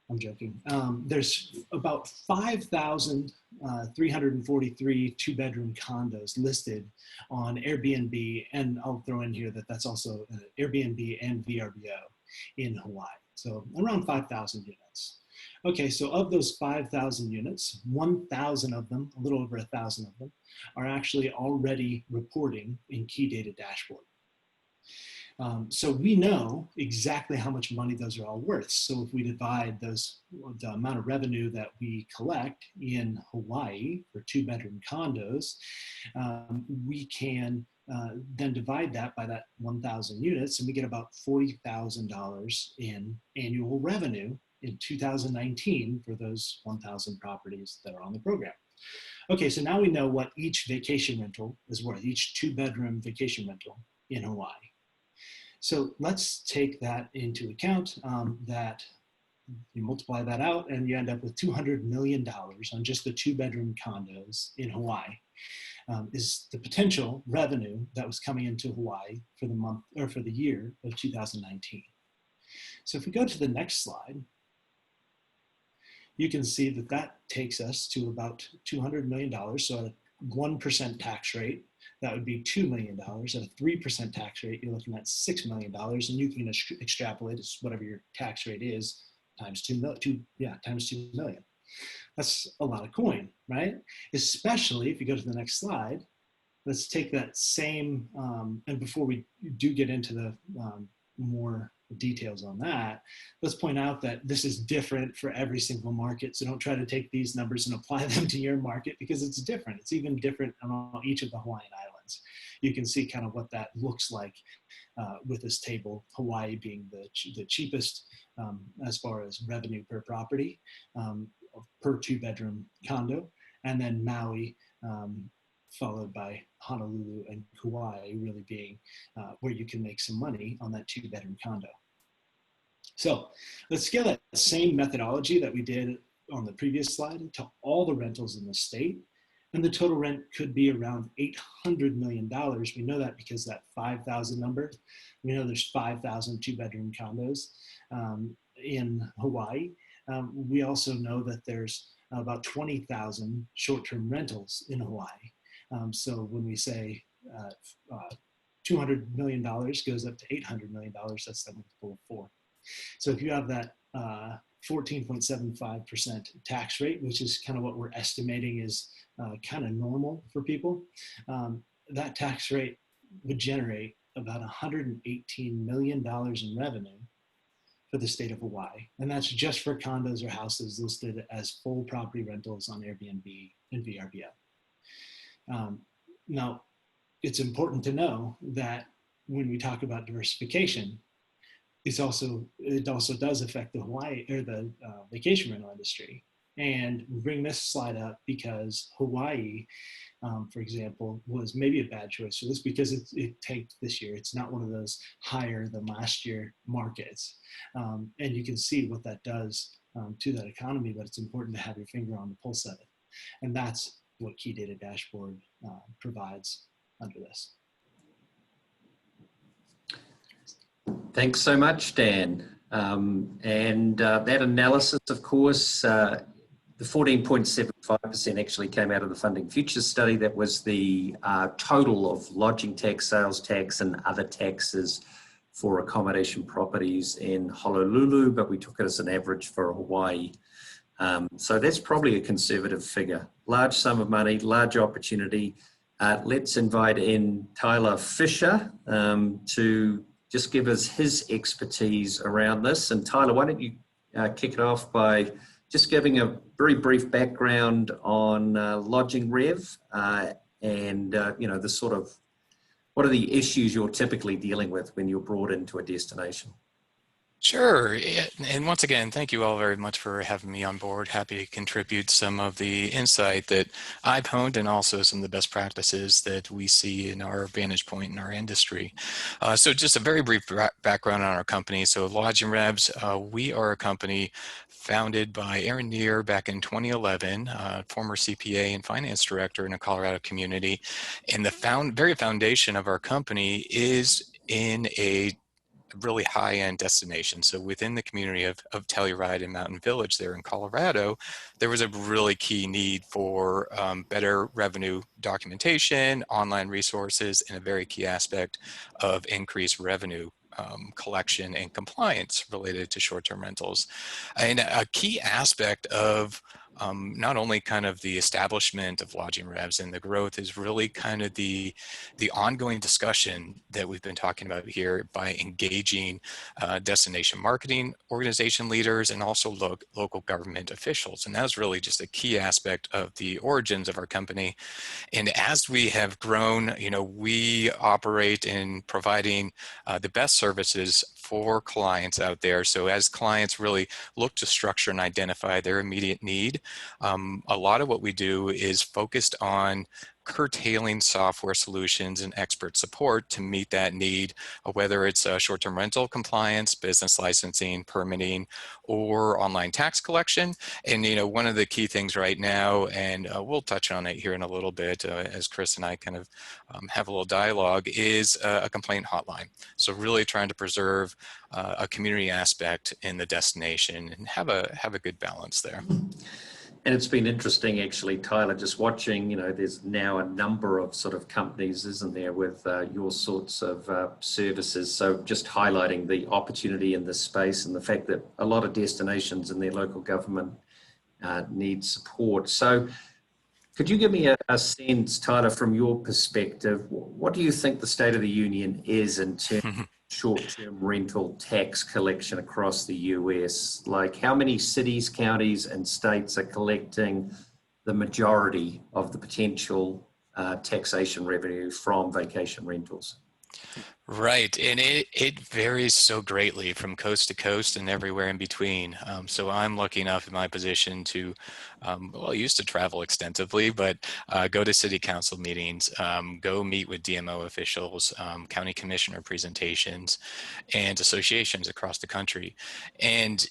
I'm joking. There's about 5,343 two-bedroom condos listed on Airbnb, and I'll throw in here that that's also Airbnb and VRBO in Hawaii. So around 5,000 units. Okay, so of those 5,000 units, 1,000 of them, a little over 1,000 of them, are actually already reporting in Key Data Dashboard. So we know exactly how much money those are all worth. So if we divide the amount of revenue that we collect in Hawaii for two-bedroom condos, we can then divide that by that 1,000 units, and we get about $40,000 in annual revenue in 2019 for those 1,000 properties that are on the program. Okay, so now we know what each vacation rental is worth, each two-bedroom vacation rental in Hawaii. So let's take that into account, that you multiply that out and you end up with $200 million on just the two-bedroom condos in Hawaii. Is the potential revenue that was coming into Hawaii for the month or for the year of 2019. So if we go to the next slide, you can see that that takes us to about $200 million. So at a 1% tax rate, that would be $2 million. At a 3% tax rate, you're looking at $6 million, and you can extrapolate it, whatever your tax rate is, times 2 million. That's a lot of coin, right? Especially if you go to the next slide, let's take that same, and before we do get into the more details on that, let's point out that this is different for every single market. So don't try to take these numbers and apply them to your market, because it's different. It's even different on each of the Hawaiian Islands. You can see kind of what that looks like with this table, Hawaii being the cheapest as far as revenue per property, per two-bedroom condo, and then Maui, followed by Honolulu and Kauai really being where you can make some money on that two-bedroom condo. So let's scale that same methodology that we did on the previous slide to all the rentals in the state, and the total rent could be around $800 million. We know that because that 5,000 number, we know there's 5,000 two-bedroom condos in Hawaii. We also know that there's about 20,000 short-term rentals in Hawaii. So when we say $200 million goes up to $800 million, that's the multiple of 4. So if you have that 14.75% tax rate, which is kind of what we're estimating is kind of normal for people, that tax rate would generate about $118 million in revenue for the state of Hawaii. And that's just for condos or houses listed as full property rentals on Airbnb and VRBO. Now, it's important to know that when we talk about diversification, it also does affect the Hawaii or the vacation rental industry. And we bring this slide up because Hawaii, for example, was maybe a bad choice for this because it tanked this year. It's not one of those higher than last year markets. And you can see what that does to that economy, but it's important to have your finger on the pulse of it. And that's what Key Data Dashboard provides under this. Thanks so much, Dan. That analysis, of course, the 14.75% actually came out of the Funding Futures study. That was the total of lodging tax, sales tax, and other taxes for accommodation properties in Honolulu, but we took it as an average for Hawaii. So that's probably a conservative figure. Large sum of money, large opportunity. Let's invite in Tyler Fisher to just give us his expertise around this. And Tyler, why don't you kick it off by just giving a very brief background on Lodging Rev and the sort of, what are the issues you're typically dealing with when you're brought into a destination? Sure. And once again, thank you all very much for having me on board. Happy to contribute some of the insight that I've honed and also some of the best practices that we see in our vantage point in our industry. So just a very brief background on our company. So Lodging Revs, we are a company founded by Aaron Neer back in 2011, former CPA and finance director in a Colorado community. And the very foundation of our company is in a really high-end destination. So within the community of Telluride and Mountain Village there in Colorado, there was a really key need for better revenue documentation, online resources, and a very key aspect of increased revenue collection and compliance related to short-term rentals. And a key aspect of not only kind of the establishment of Lodging Revs and the growth is really kind of the ongoing discussion that we've been talking about here by engaging destination marketing organization leaders and also local government officials. And that was really just a key aspect of the origins of our company. And as we have grown, we operate in providing the best services for clients out there. So as clients really look to structure and identify their immediate need, a lot of what we do is focused on curtailing software solutions and expert support to meet that need, whether it's short-term rental compliance, business licensing, permitting, or online tax collection. And one of the key things right now, and we'll touch on it here in a little bit as Chris and I kind of have a little dialogue, is a complaint hotline. So really trying to preserve a community aspect in the destination and have a good balance there. And it's been interesting, actually, Tyler, just watching, there's now a number of sort of companies, isn't there, with your sorts of services. So just highlighting the opportunity in this space and the fact that a lot of destinations and their local government need support. So could you give me a sense, Tyler, from your perspective, what do you think the state of the union is in terms of short-term rental tax collection across the US? Like, how many cities, counties, and states are collecting the majority of the potential taxation revenue from vacation rentals? Right, and it varies so greatly from coast to coast and everywhere in between. So I'm lucky enough in my position to, I used to travel extensively, but go to city council meetings, go meet with DMO officials, county commissioner presentations, and associations across the country. And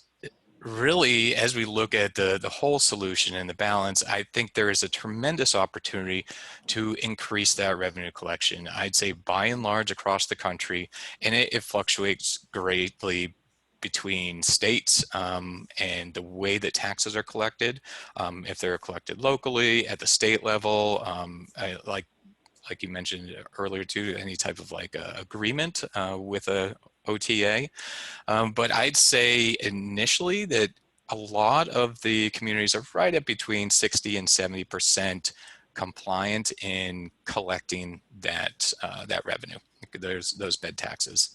really, as we look at the whole solution and the balance, I think there is a tremendous opportunity to increase that revenue collection. I'd say by and large across the country, and it fluctuates greatly between states and the way that taxes are collected. If they're collected locally, at the state level, like you mentioned earlier too, any type of agreement with a OTA. But I'd say initially that a lot of the communities are right at between 60 and 70% compliant in collecting that revenue. There's those bed taxes.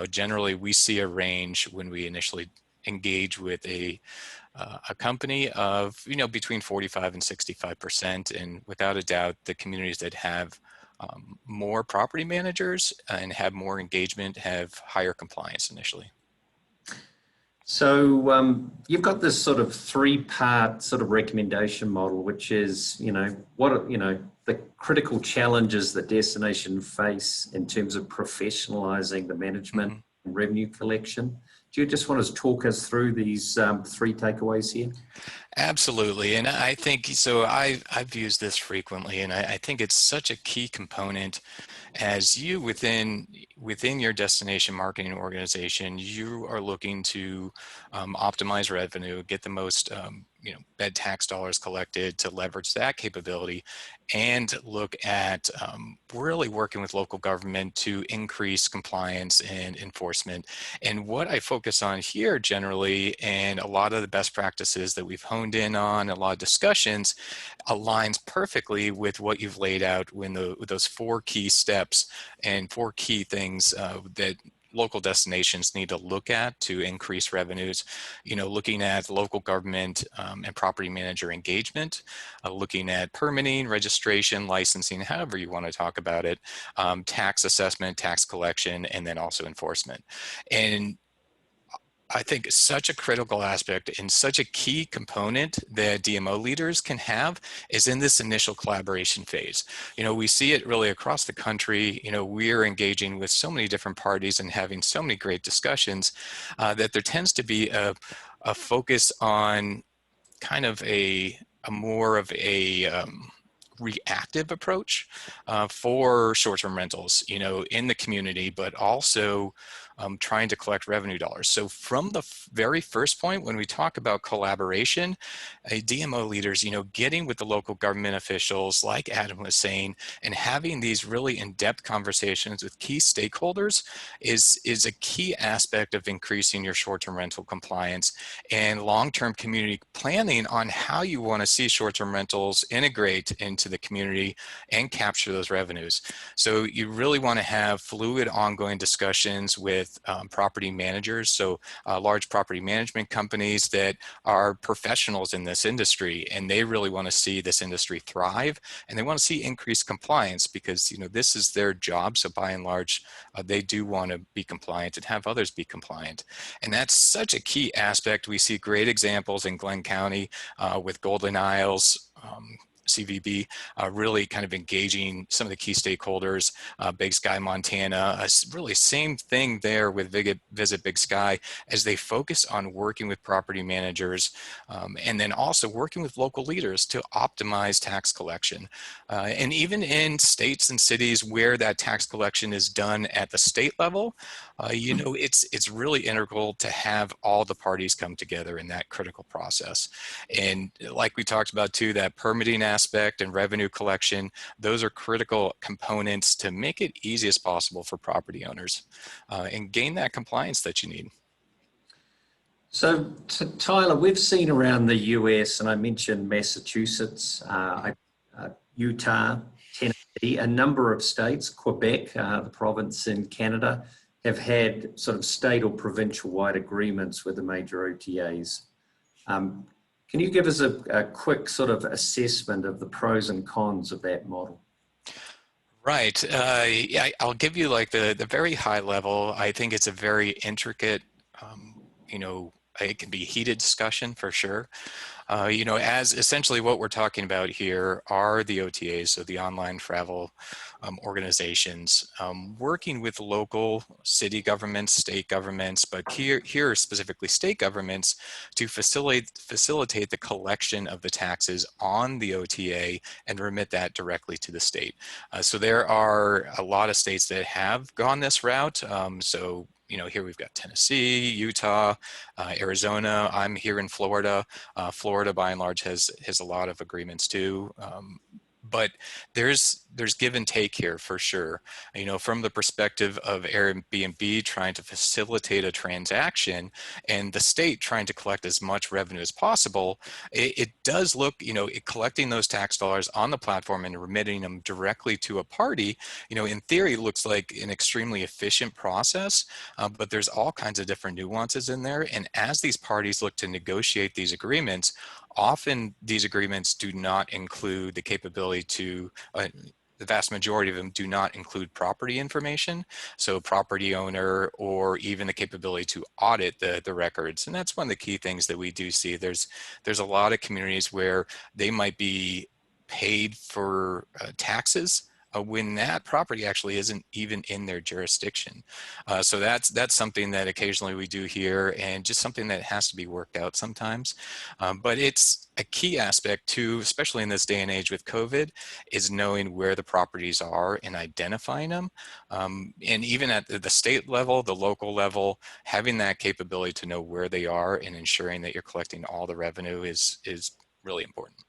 Generally, we see a range when we initially engage with a company of between 45 and 65%, and without a doubt, the communities that have more property managers and have more engagement have higher compliance initially. So you've got this sort of three-part sort of recommendation model, which is, the critical challenges that destinations face in terms of professionalizing the management and revenue collection. Do you just want to talk us through these three takeaways here? Absolutely. And I think, so I've used this frequently, and I think it's such a key component as you within within your destination marketing organization, you are looking to optimize revenue, get the most bed tax dollars collected to leverage that capability, and look at really working with local government to increase compliance and enforcement. And what I focus on here generally, and a lot of the best practices that we've honed in on, a lot of discussions, aligns perfectly with what you've laid out with those 4 key steps and 4 key things that local destinations need to look at to increase revenues. Looking at local government and property manager engagement, looking at permitting, registration, licensing, however you want to talk about it, tax assessment, tax collection, and then also enforcement. And I think such a critical aspect and such a key component that DMO leaders can have is in this initial collaboration phase. We see it really across the country. We're engaging with so many different parties and having so many great discussions that there tends to be a focus on kind of a more of a reactive approach for short-term rentals, in the community, but also trying to collect revenue dollars. So from the very first point, when we talk about collaboration, DMO leaders, getting with the local government officials, like Adam was saying, and having these really in-depth conversations with key stakeholders is a key aspect of increasing your short-term rental compliance and long-term community planning on how you want to see short-term rentals integrate into the community and capture those revenues. So you really want to have fluid, ongoing discussions with property managers, so large property management companies that are professionals in this industry, and they really want to see this industry thrive, and they want to see increased compliance because this is their job. So by and large, they do want to be compliant and have others be compliant, and that's such a key aspect. We see great examples in Glenn County with Golden Isles. CVB, really kind of engaging some of the key stakeholders, Big Sky, Montana, really same thing there with Visit Big Sky as they focus on working with property managers and then also working with local leaders to optimize tax collection. And even in states and cities where that tax collection is done at the state level, it's really integral to have all the parties come together in that critical process. And like we talked about too, that permitting aspect and revenue collection, those are critical components to make it easy as possible for property owners and gain that compliance that you need. So Tyler, we've seen around the US, and I mentioned Massachusetts, Utah, Tennessee, a number of states, Quebec, the province in Canada, have had sort of state or provincial-wide agreements with the major OTAs. Can you give us a quick sort of assessment of the pros and cons of that model? Right. Yeah, I'll give you like the very high level. I think it's a very intricate, it can be a heated discussion for sure. As essentially what we're talking about here are the OTAs, so the online travel organizations, working with local city governments, state governments, but here specifically state governments to facilitate the collection of the taxes on the OTA and remit that directly to the state. So there are a lot of states that have gone this route. Here we've got Tennessee, Utah, Arizona. I'm here in Florida. Florida, by and large, has a lot of agreements too. But there's give and take here for sure. From the perspective of Airbnb trying to facilitate a transaction and the state trying to collect as much revenue as possible, it does look, collecting those tax dollars on the platform and remitting them directly to a party, in theory looks like an extremely efficient process, but there's all kinds of different nuances in there. And as these parties look to negotiate these agreements, often these agreements do not include the capability to, the vast majority of them do not include property information, so property owner or even the capability to audit the records. And that's one of the key things that we do see. There's a lot of communities where they might be paid for taxes when that property actually isn't even in their jurisdiction. So that's something that occasionally we do here, and just something that has to be worked out sometimes. But it's a key aspect too, especially in this day and age with COVID, is knowing where the properties are and identifying them. And even at the state level, the local level, having that capability to know where they are and ensuring that you're collecting all the revenue is really important.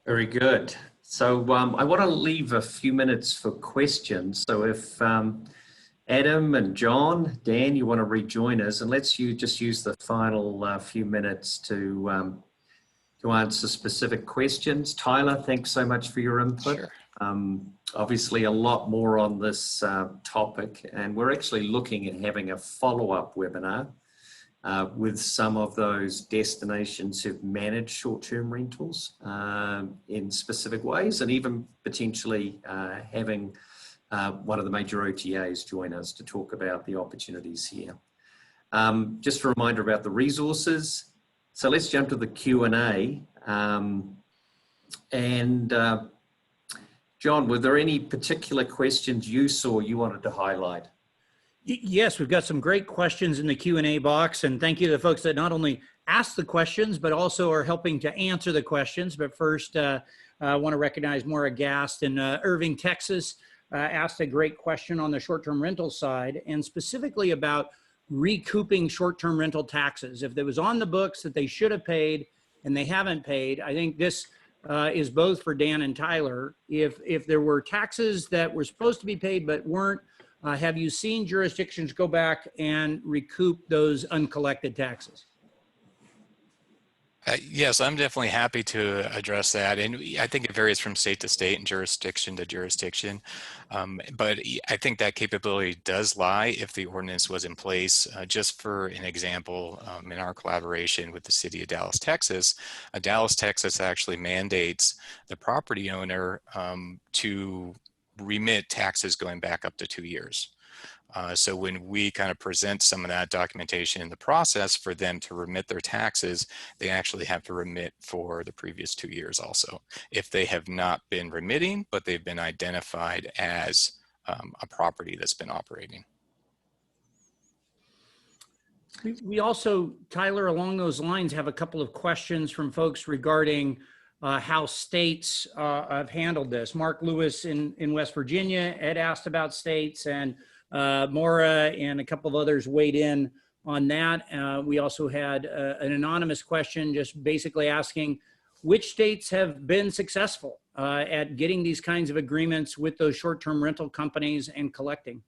Very good. So I want to leave a few minutes for questions. So if Adam and John, Dan, you want to rejoin us, and let's just use the final few minutes to answer specific questions. Tyler, thanks so much for your input. Sure. Obviously a lot more on this topic, and we're actually looking at having a follow-up webinar with some of those destinations who've managed short-term rentals in specific ways, and even potentially having one of the major OTAs join us to talk about the opportunities here. Just a reminder about the resources. So let's jump to the Q&A. John, were there any particular questions you saw you wanted to highlight? Yes, we've got some great questions in the Q&A box, and thank you to the folks that not only asked the questions, but also are helping to answer the questions. But first, I want to recognize Maura Gast in Irving, Texas, asked a great question on the short-term rental side, and specifically about recouping short-term rental taxes. If it was on the books that they should have paid and they haven't paid, I think this is both for Dan and Tyler. If there were taxes that were supposed to be paid but weren't, have you seen jurisdictions go back and recoup those uncollected taxes? Yes, I'm definitely happy to address that. And I think it varies from state to state and jurisdiction to jurisdiction. But I think that capability does lie if the ordinance was in place. Just for an example, in our collaboration with the city of Dallas, Texas, Dallas, Texas actually mandates the property owner to remit taxes going back up to 2 years. So when we kind of present some of that documentation in the process for them to remit their taxes, they actually have to remit for the previous 2 years also, if they have not been remitting, but they've been identified as a property that's been operating. We also, Tyler, along those lines, have a couple of questions from folks regarding how states have handled this. Mark Lewis in West Virginia had asked about states, and Maura and a couple of others weighed in on that. We also had an anonymous question just basically asking which states have been successful at getting these kinds of agreements with those short-term rental companies and collecting.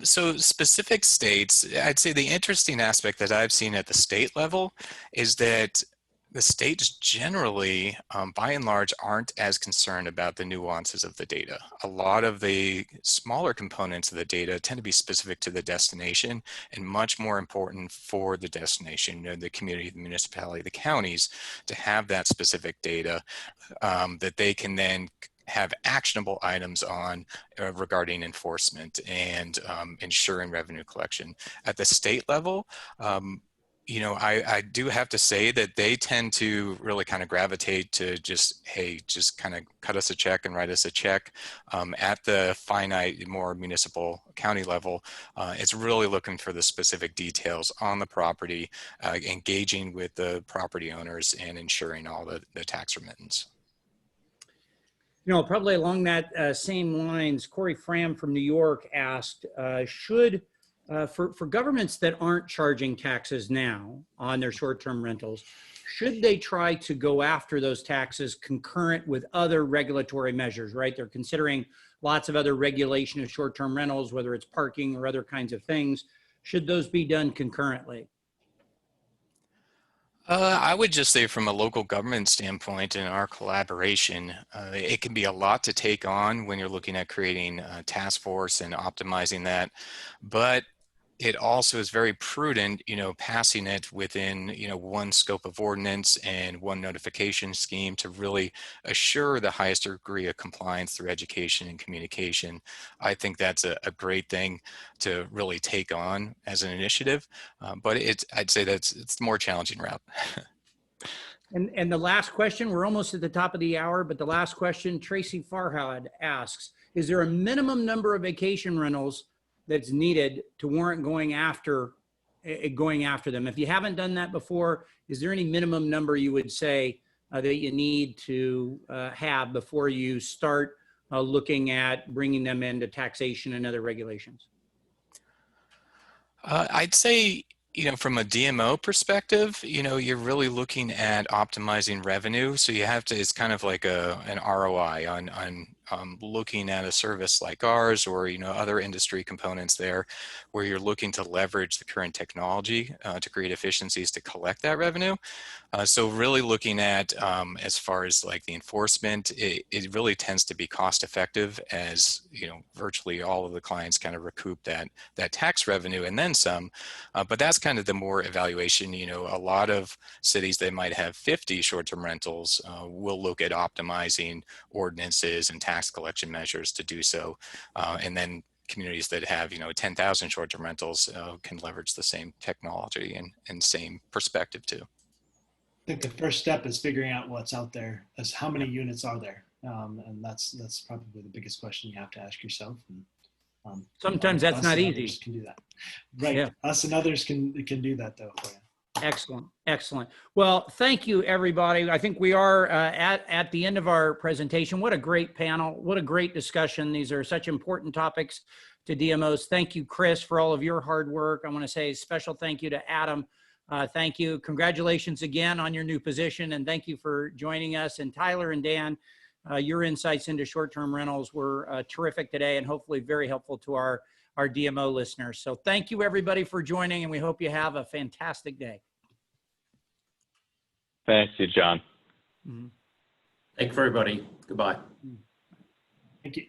So specific states, I'd say the interesting aspect that I've seen at the state level is that the states generally, by and large, aren't as concerned about the nuances of the data. A lot of the smaller components of the data tend to be specific to the destination and much more important for the destination, the community, the municipality, the counties, to have that specific data that they can then have actionable items on regarding enforcement and ensuring revenue collection. At the state level, you know, I do have to say that they tend to really kind of gravitate to just, hey, just kind of cut us a check and write us a check. At the finite, more municipal county level, it's really looking for the specific details on the property, engaging with the property owners and ensuring all the tax remittance. You know, probably along that same lines, Corey Fram from New York asked, for governments that aren't charging taxes now on their short-term rentals, should they try to go after those taxes concurrent with other regulatory measures, right? They're considering lots of other regulation of short-term rentals, whether it's parking or other kinds of things. Should those be done concurrently? I would just say from a local government standpoint in our collaboration, it can be a lot to take on when you're looking at creating a task force and optimizing that. But it also is very prudent, you know, passing it within, you know, one scope of ordinance and one notification scheme to really assure the highest degree of compliance through education and communication. I think that's a great thing to really take on as an initiative, but I'd say it's the more challenging route. And the last question, we're almost at the top of the hour, but the last question, Tracy Farhad asks, is there a minimum number of vacation rentals that's needed to warrant going after them? If you haven't done that before, is there any minimum number you would say that you need to have before you start looking at bringing them into taxation and other regulations? I'd say, from a DMO perspective, you're really looking at optimizing revenue. So you have to, it's kind of like an ROI on looking at a service like ours or, other industry components there where you're looking to leverage the current technology to create efficiencies to collect that revenue. So really looking at, as far as like the enforcement, it really tends to be cost effective as, virtually all of the clients kind of recoup that tax revenue and then some. But that's kind of the more evaluation. A lot of cities, they might have 50 short-term rentals, will look at optimizing ordinances and tax collection measures to do so. And then communities that have, 10,000 short-term rentals can leverage the same technology and same perspective too. I think the first step is figuring out what's out there, as how many units are there, and that's probably the biggest question you have to ask yourself. And, Sometimes that's not easy. Can do that, right? Yeah. Us and others can do that though for you. Excellent, excellent. Well, thank you, everybody. I think we are at the end of our presentation. What a great panel! What a great discussion. These are such important topics to DMOs. Thank you, Chris, for all of your hard work. I want to say a special thank you to Adam. Thank you. Congratulations again on your new position, and thank you for joining us. And Tyler and Dan, your insights into short-term rentals were terrific today and hopefully very helpful to our DMO listeners. So thank you, everybody, for joining, and we hope you have a fantastic day. Thank you, John. Thank you, everybody. Goodbye. Thank you.